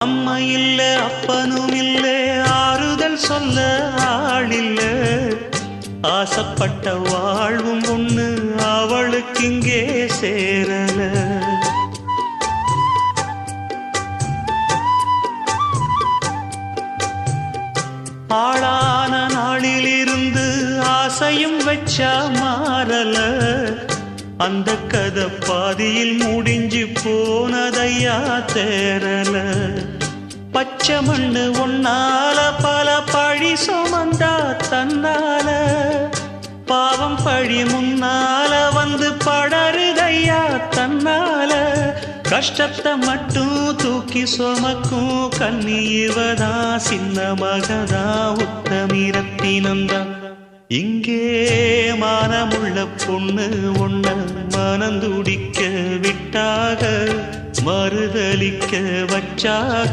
அம்மா இல்ல அப்பனும் இல்ல ஆறுதல் சொல்ல ஆளில்ல ஆசைப்பட்ட வாழ்வும் ஒண்ணு அவளுக்கு இங்கே சேரல ஆளான நாளிலிருந்து ஆசையும் வச்சா மாறல அந்த கதை பாதியில் முடிஞ்சு போனதையா தேரல பச்சை மண்ணு ஒன்னால பல பழி சுமந்தா தன்னால பாவம் பழி முன்னால வந்து படருதையா தன்னால கஷ்டத்தை மட்டும் தூக்கி சுமக்கும் கண்ணீவதா சின்ன மகதா உத்தமிரத்தினந்தா இங்கே மானமுள்ள பொண்ணு ஒண்ண மனந்துடிக்க விட்டாக மறுதலிக்க வச்சாக